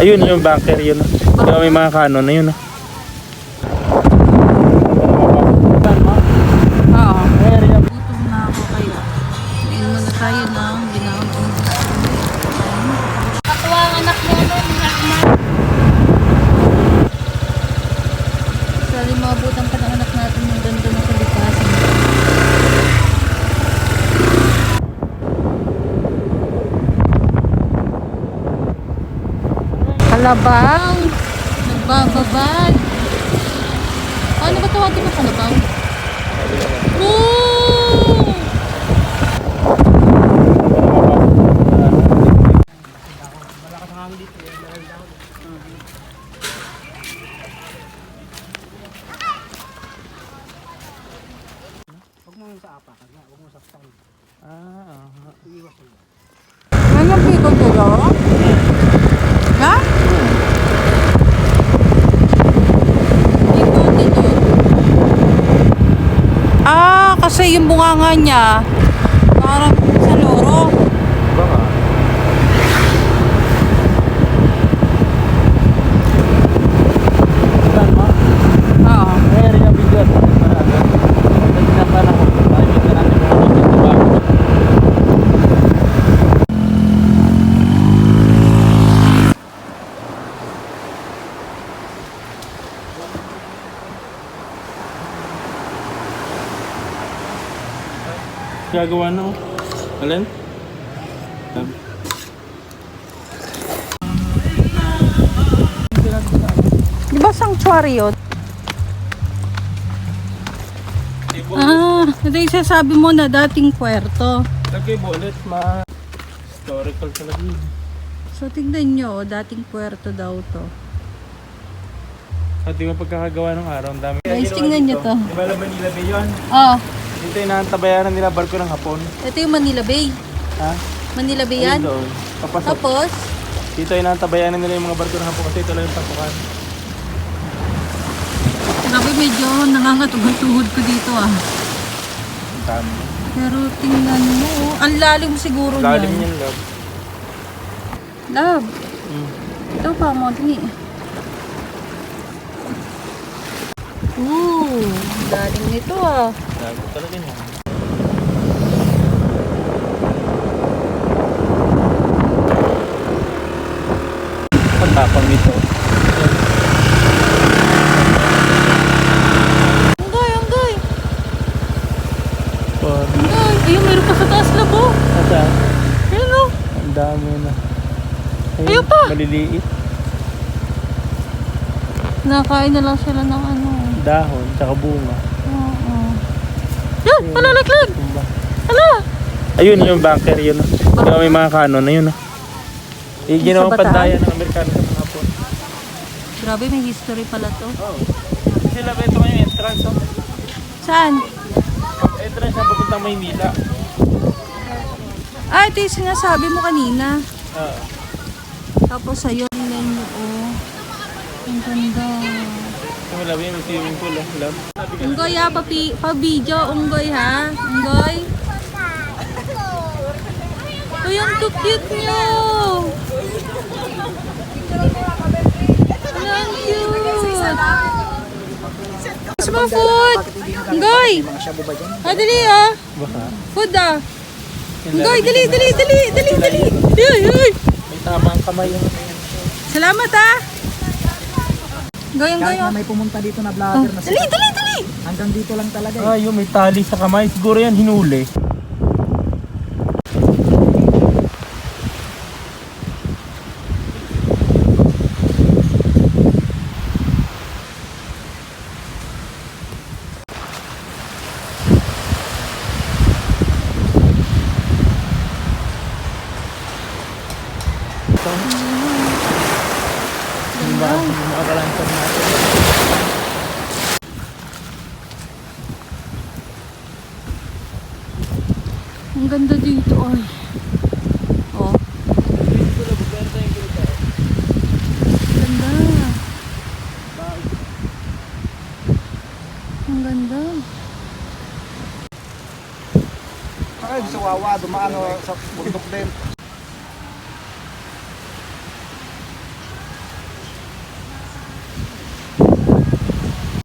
Ayun yung bunker yun. Kaya may mga kanon na yun. Oo. Gutom na ako kaya. Ngayon muna tayo ng ginawang. Katuwa ang anak mo nun. Sali mabutan pa ng anak natin yung ganda ng kalikasan. Kalabang. Nagbababad. Ano ba tawagin mo kalabang? Woo! Huwag mo sa apa, huwag mo sa style. Iiwas mo. Ano yung pikon ko daw? Ha? Dito. Ah, kasi yung bunganga niya parang sa loro. Baka. Saan mo? Oo. Mayroon yung video. Nagpapala ko. Bakit ka natin mga diba? Gagawa na. Alin? Di ba sanctuary yun? Ah, ito yung sasabi mo na dating puerto. Lagay bullet, historical talaga yun. So tignan nyo, dating puerto daw to. At di ba pagkakagawa ng araw, ang dami. Guys, tingnan nyo to. Di ba la Manila Bay yun? Oh, Dito yung naantabayanan nila barko ng hapon. ito yung Manila Bay. Ha? Manila Bay yan. Ayun doon. Papasok. Tapos, Dito yung naantabayanan nila yung mga barko ng hapon kasi ito lang yung pasukan. grabe medyo nangangatog ang tuhod ko dito ah. Ang dami. Pero tingnan mo, ang lalim siguro Lalim niyan. yung love. Love, Mm. ito pa mo, tingi. Lalim nito ah. Lalim talaga niya. Pagtapang ito. Anggoy. Por. Anggoy. Ayun, meron pa sa taas labo. Asa? Ayun o. Ang dami na. Ayun pa. Maliliit. Nakain na lang sila ng ano. Dahon, tsaka bunga. Oo. Yan, palalaglag. Tumba. Hala. Ayun yung bunker yun. Kaya may mga kanon na yun. Yung ginawang Bataan? pandayan ng Amerikano sa mga hapon. Grabe, may history pala to. Sila ba ito ngayon entrance? Oh? Saan? Entrance na papuntang Maynila. Ah, ito yung sinasabi mo kanina. Tapos ayun, tingnan nyo oh. Ang ganda. Wala ba yun? May swimming pool. Love. Unggoy ha, pa-video, unggoy ha. Unggoy. Uy, ang cute nyo. Ang cute. Gusto mo food? Unggoy. Mga shabu ba dyan? Ah, dali ah. Baka. Food ah. Unggoy, dali. Ay. May tamang kamay yung... Salamat ah. Unggoy, unggoy Kahit na oh. may pumunta dito na vlogger na Dali. hanggang dito lang talaga eh. Ah, yun, may tali sa kamay. Siguro yan hinuli. Diba? Makakalansag natin. Ang ganda dito ay. Oh. Ganda. Ang ganda. Ay, sa wawa, dumaan sa bundok din.